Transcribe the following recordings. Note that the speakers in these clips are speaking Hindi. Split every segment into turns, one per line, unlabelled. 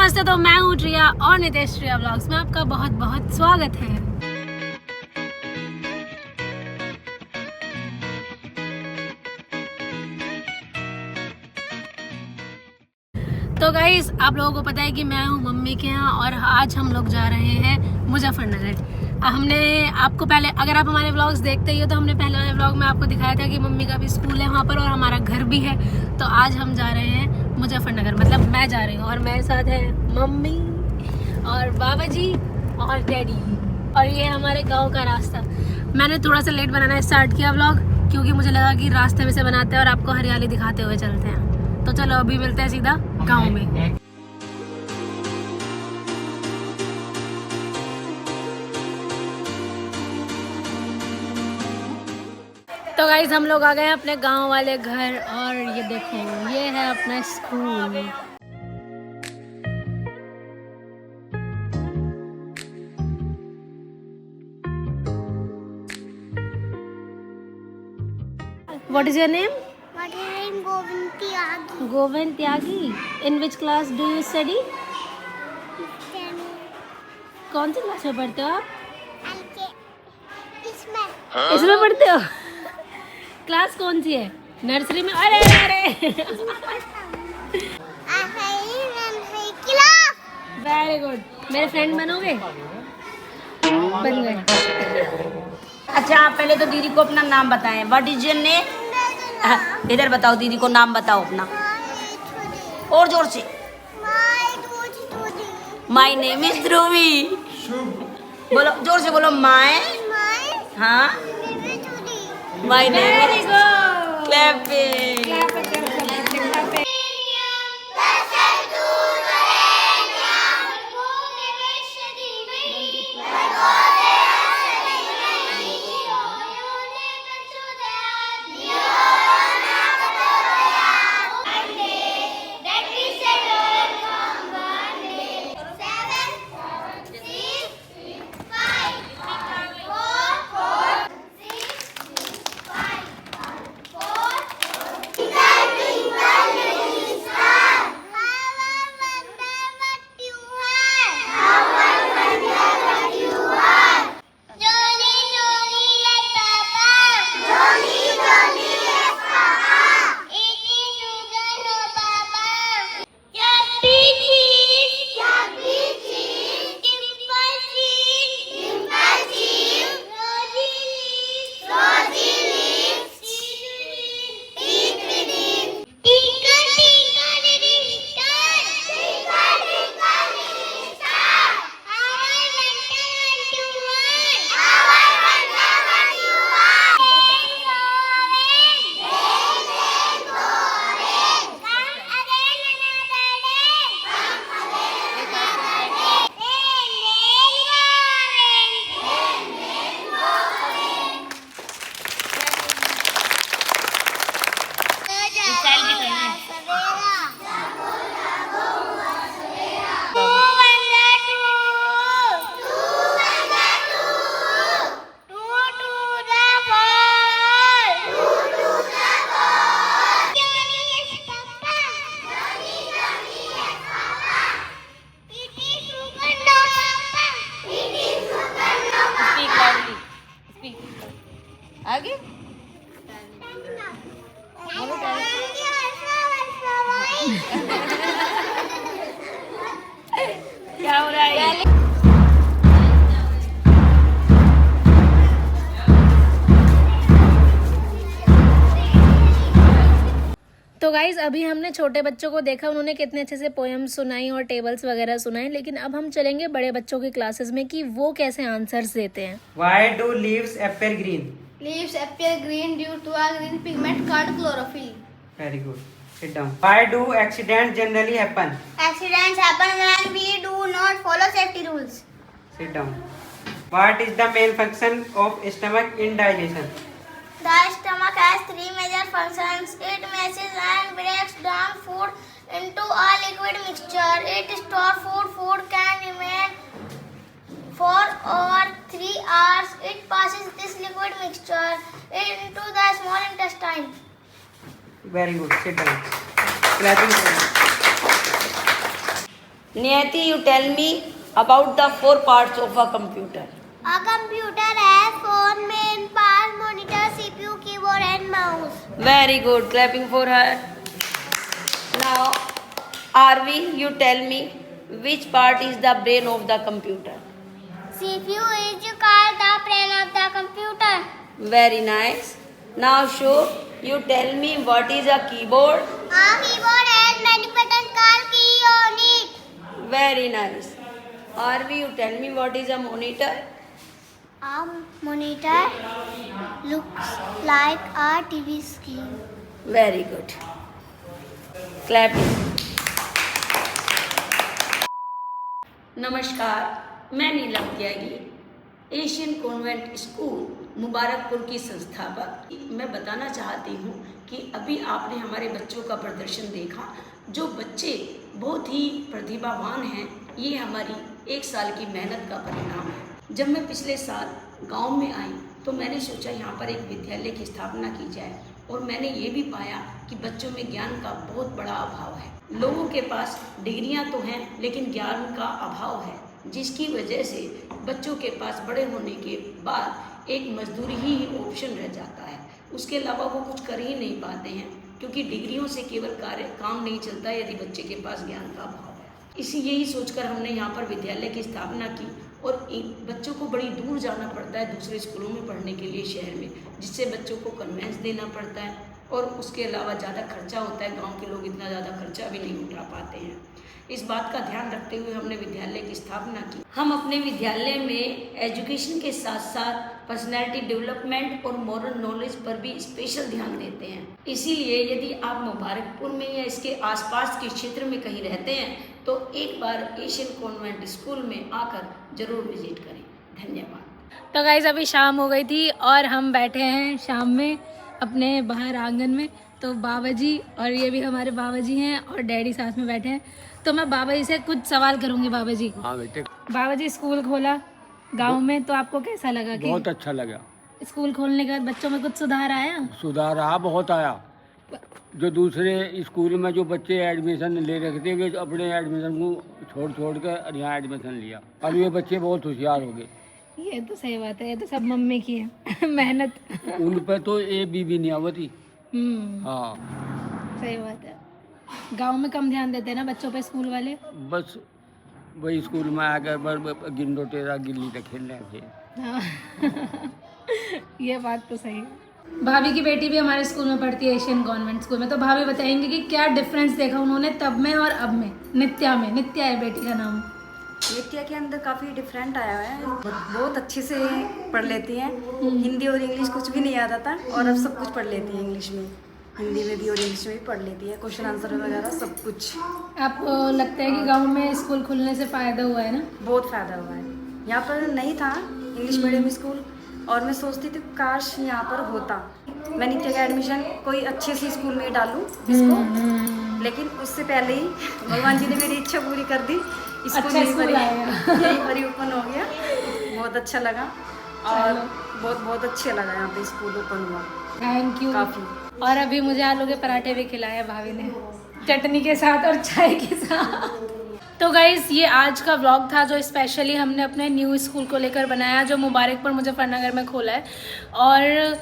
नमस्ते, तो मैं हूँ ट्रिया और नितेश ट्रिया ब्लॉग्स में आपका बहुत बहुत स्वागत है। तो गाइस, आप लोगों को पता है कि मैं हूँ मम्मी के यहाँ और आज हम लोग जा रहे हैं मुजफ्फरनगर। हमने आपको पहले, अगर आप हमारे व्लॉग्स देखते ही हो तो हमने पहले वाले व्लॉग में आपको दिखाया था कि मम्मी का भी स्कूल है वहाँ पर और हमारा घर भी है। तो आज हम जा रहे हैं मुजफ्फरनगर, मतलब मैं जा रही हूँ और मेरे साथ है मम्मी और बाबा जी और डैडी। और ये हमारे गाँव का रास्ता। मैंने थोड़ा सा लेट बनाना स्टार्ट किया व्लॉग क्योंकि मुझे लगा कि रास्ते में से बनाते हैं और आपको हरियाली दिखाते हुए चलते हैं। तो चलो अभी मिलते हैं सीधा गाँव में। तो गाइज हम लोग आ गए हैं अपने गांव वाले घर और ये देखो, ये है अपना school. What is your name?
My name Govind Tyagi.
Govind Tyagi. In which class do you study? कौन सी क्लास में पढ़ते हो आप? इसमें पढ़ते हो? क्लास कौन सी है? नर्सरी में? अरे अरे वेरी गुड। मेरे फ्रेंड बनोगे? बन गए।
अच्छा, आप पहले तो दीदी को अपना नाम बताएं। What is your name? इधर बताओ, दीदी को नाम बताओ अपना और जोर से। माय नेम इज ध्रुवी। बोलो जोर से, बोलो माय। हाँ, माय नेम इज क्लैपिंग। आगे क्या हो रहा है?
तो गाइज अभी हमने छोटे बच्चों को देखा, उन्होंने कितने अच्छे से पोएम सुनाई और टेबल्स वगैरह सुनाई, लेकिन अब हम चलेंगे बड़े बच्चों की क्लासेस में कि वो कैसे आंसर्स देते हैं।
Why do leaves appear green?
Leaves appear green due to a green pigment called chlorophyll.
Very good. Sit down. Why do accidents generally happen?
Accidents happen when we do not follow safety rules.
Sit down. What is the main function of stomach in digestion?
The stomach has three major functions. It mashes and breaks down food into a liquid mixture. It stores food. Food can remain for over 3 hours. It passes this liquid mixture into the small intestine.
Very good. Sit down. Clapping for you.
Niyati, you tell me about the 4 parts of a computer.
A computer has 4 main parts: monitor, CPU, keyboard, and mouse.
Very good. Clapping for her. Now, Arvi, you tell me which part is the brain of the computer.
CPU is called the brain of the computer.
Very nice. Now, Shub, you tell me what is a keyboard.
A keyboard has many buttons called key on it.
Very nice. Arvi, you tell me what is a monitor.
A monitor looks like a TV screen.
Very good. Clapping. नमस्कार, मैं नीलम त्यागी, एशियन कॉन्वेंट स्कूल मुबारकपुर की संस्थापक। मैं बताना चाहती हूँ कि अभी आपने हमारे बच्चों का प्रदर्शन देखा। जो बच्चे बहुत ही प्रतिभावान हैं, ये हमारी 1 साल की मेहनत का परिणाम है। जब मैं पिछले साल गांव में आई तो मैंने सोचा यहाँ पर एक विद्यालय की स्थापना की जाए, और मैंने ये भी पाया कि बच्चों में ज्ञान का बहुत बड़ा अभाव है। लोगों के पास डिग्रियां तो हैं, लेकिन ज्ञान का अभाव है, जिसकी वजह से बच्चों के पास बड़े होने के बाद एक मजदूरी ही ऑप्शन रह जाता है। उसके अलावा वो कुछ कर ही नहीं पाते हैं, क्योंकि डिग्रियों से केवल काम नहीं चलता यदि बच्चे के पास ज्ञान का अभाव है। यही सोचकर हमने यहाँ पर विद्यालय की स्थापना की, और बच्चों को बड़ी दूर जाना पड़ता है दूसरे स्कूलों में पढ़ने के लिए शहर में, जिससे बच्चों को कन्वेंस देना पड़ता है, और उसके अलावा ज़्यादा खर्चा होता है। गांव के लोग इतना ज़्यादा खर्चा भी नहीं उठा पाते हैं। इस बात का ध्यान रखते हुए हमने विद्यालय की स्थापना की। हम अपने विद्यालय में एजुकेशन के साथ साथ पर्सनैलिटी डेवलपमेंट और मॉरल नॉलेज पर भी स्पेशल ध्यान देते हैं। इसीलिए यदि आप मुबारकपुर में या इसके आसपास के क्षेत्र में कहीं रहते हैं तो एक बार एशियन कॉन्वेंट स्कूल में आकर जरूर विजिट करें। धन्यवाद।
तो गाइस अभी शाम हो गई थी और हम बैठे हैं शाम में अपने बाहर आंगन में। तो बाबा जी और ये भी हमारे बाबा जी हैं और डैडी साथ में बैठे हैं। तो मैं बाबा जी से कुछ सवाल करूंगी। बाबा जी,
हाँ बेटे,
बाबा जी स्कूल खोला गांव में, तो आपको कैसा लगा कि
बहुत अच्छा लगा।
स्कूल खोलने के बाद बच्चों में कुछ सुधार आया?
सुधार रहा, बहुत आया। जो दूसरे स्कूल में जो बच्चे एडमिशन ले रखे थे, वे अपने एडमिशन को छोड़ कर यहाँ एडमिशन लिया, और ये बच्चे बहुत होशियार हो गए।
ये तो सही बात है, ये तो सब मम्मी की है मेहनत।
उन पर तो ए बी नहीं आवती। हाँ,
सही बात है। गांव में कम ध्यान देते हैं ना बच्चों पे स्कूल वाले।
बस वही स्कूल में आकर गिंडो टेरा गिल्ली तक खेलने थे।
हाँ ये बात तो सही है। भाभी की बेटी भी हमारे स्कूल में पढ़ती है, एशियन कॉन्वेंट स्कूल में। तो भाभी बताएंगे कि क्या डिफरेंस देखा उन्होंने तब में और अब में। नित्या में, नित्या है बेटी का नाम।
नित्या के अंदर काफ़ी डिफरेंट आया है। बहुत अच्छे से पढ़ लेती हैं। हिंदी और इंग्लिश कुछ भी नहीं आता था, और अब सब कुछ पढ़ लेती है। इंग्लिश में, हिंदी में भी और इंग्लिश में भी पढ़ लेती है। क्वेश्चन आंसर वगैरह सब कुछ।
आपको लगता है कि गांव में स्कूल खुलने से फ़ायदा हुआ है ना?
बहुत फ़ायदा हुआ है। यहाँ पर नहीं था इंग्लिश मीडियम स्कूल, और मैं सोचती थी काश यहाँ पर होता। मैं नित्या का एडमिशन कोई अच्छे से स्कूल में डालूँ इसको, लेकिन उससे पहले ही भगवान जी ने मेरी इच्छा पूरी कर दी।
अच्छा स्कूल आया।
यही पर ओपन हो गया, बहुत अच्छा लगा, और बहुत अच्छे लगा यहाँ पे स्कूल ओपन हुआ।
थैंक यू
काफ़ी।
और अभी मुझे आलू के पराठे भी खिलाए भाभी ने, चटनी के साथ और चाय के साथ। तो गाइस ये आज का व्लॉग था जो स्पेशली हमने अपने न्यू स्कूल को लेकर बनाया, जो मुबारकपुर मुजफ्फरनगर में खोला है। और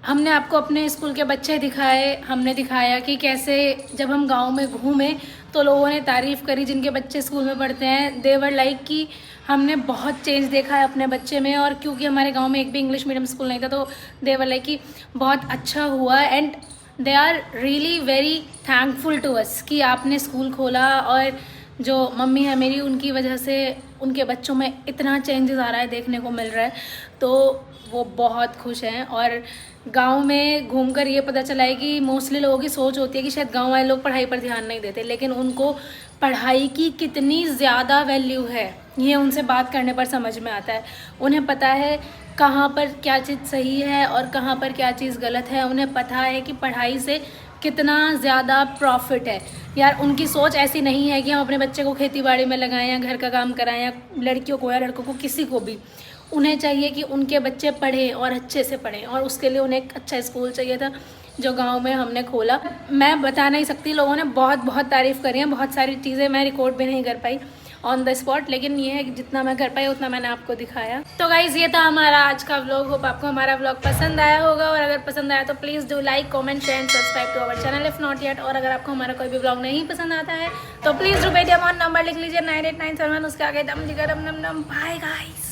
हमने आपको अपने स्कूल के बच्चे दिखाए, हमने दिखाया कि कैसे जब हम गांव में घूमे तो लोगों ने तारीफ़ करी जिनके बच्चे स्कूल में पढ़ते हैं। देवर लाइक कि हमने बहुत चेंज देखा है अपने बच्चे में, और क्योंकि हमारे गांव में एक भी इंग्लिश मीडियम स्कूल नहीं था तो देवर लाइक कि बहुत अच्छा हुआ। And they are really very thankful to us कि आपने स्कूल खोला, और जो मम्मी है मेरी उनकी वजह से उनके बच्चों में इतना चेंजेस आ रहा है, देखने को मिल रहा है, तो वो बहुत खुश हैं। और गांव में घूमकर ये पता चला है कि मोस्टली लोगों की सोच होती है कि शायद गांव वाले लोग पढ़ाई पर ध्यान नहीं देते, लेकिन उनको पढ़ाई की कितनी ज़्यादा वैल्यू है ये उनसे बात करने पर समझ में आता है। उन्हें पता है कहाँ पर क्या चीज़ सही है और कहाँ पर क्या चीज़ गलत है। उन्हें पता है कि पढ़ाई से कितना ज़्यादा प्रॉफिट है। यार उनकी सोच ऐसी नहीं है कि हम अपने बच्चे को खेती बाड़ी में लगाएं या घर का काम कराएं, या लड़कियों को या लड़कों को, किसी को भी। उन्हें चाहिए कि उनके बच्चे पढ़ें और अच्छे से पढ़ें, और उसके लिए उन्हें एक अच्छा स्कूल चाहिए था। जो गांव में हमने खोला। मैं बता नहीं सकती, लोगों ने बहुत बहुत तारीफ़ करी है, बहुत सारी चीज़ें मैं रिकॉर्ड भी नहीं कर पाई ऑन द स्पॉट, लेकिन ये है कि जितना मैं कर पाई उतना मैंने आपको दिखाया। तो गाइज़ ये था हमारा आज का व्लॉग। होप आपको हमारा व्लॉग पसंद आया होगा, और अगर पसंद आया तो please do like, comment, share and subscribe to our channel if not yet. और अगर आपको हमारा कोई भी व्लॉग नहीं पसंद आता है तो please do Paytm on number लिख लीजिए 9897, उसके आगे दम जिगर दम दम दम। Bye guys.